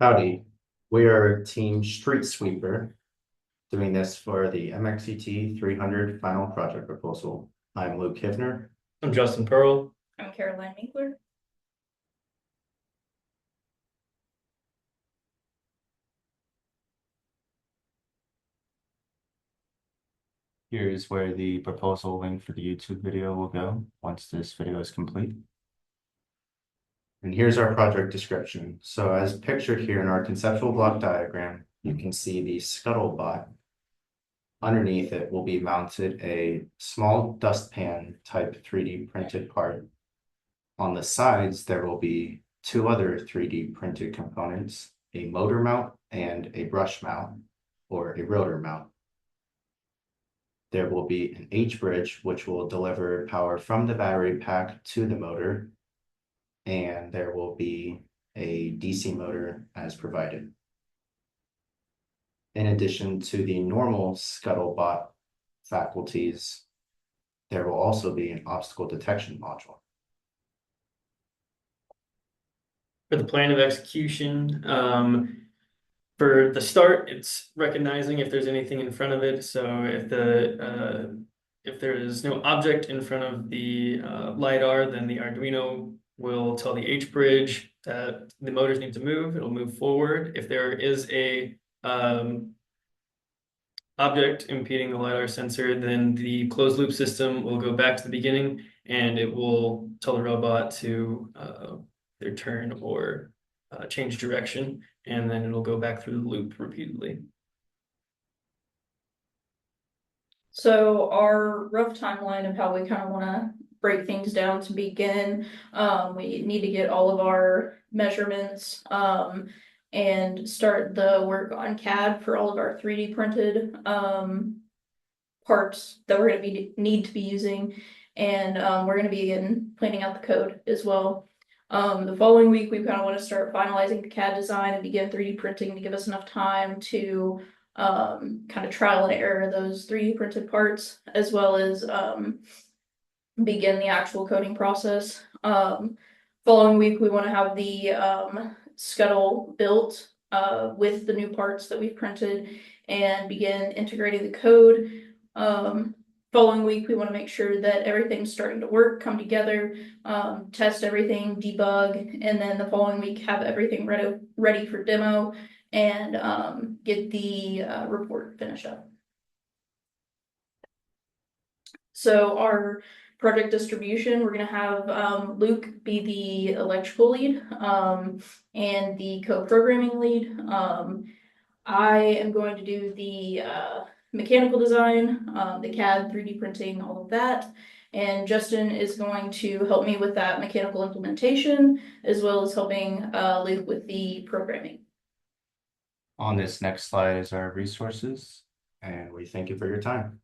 Howdy, we are Team Street Sweeper doing this for the MXCT 300 final project proposal. I'm Luke Hivner. I'm Justin Pearl. I'm Caroline Minkler. Here's where the proposal link for the YouTube video will go once this video is complete. And here's our project description. So as pictured here in our conceptual block diagram, you can see the scuttlebutt. Underneath it will be mounted a small dustpan type 3D printed part. On the sides, there will be two other 3D printed components, a motor mount and a brush mount, or a rotor mount. There will be an H-bridge, which will deliver power from the battery pack to the motor, and there will be a DC motor as provided. In addition to the normal scuttlebutt faculties, there will also be an obstacle detection module. For the plan of execution, for the start, it's recognizing if there's anything in front of it. So if there is no object in front of the LiDAR, then the Arduino will tell the H-bridge that the motors need to move. It'll move forward. If there is a object impeding the LiDAR sensor, then the closed loop system will go back to the beginning and it will tell the robot to their turn or change direction, and then it'll go back through the loop repeatedly. So our rough timeline of how we kind of want to break things down to begin, we need to get all of our measurements and start the work on CAD for all of our 3D printed parts that we're going to need to be using, and we're going to begin planning out the code as well. The following week, we kind of want to start finalizing the CAD design and begin 3D printing to give us enough time to kind of trial and error those 3D printed parts, as well as begin the actual coding process. Following week, we want to have the scuttle built with the new parts that we've printed and begin integrating the code. Following week, we want to make sure that everything's starting to work, come together, test everything, debug, and then the following week have everything ready for demo and get the report finished up. So our project distribution, we're going to have Luke be the electrical lead and the co-programming lead. I am going to do the mechanical design, the CAD, 3D printing, all of that. And Justin is going to help me with that mechanical implementation, as well as helping Luke with the programming. On this next slide is our resources, and we thank you for your time.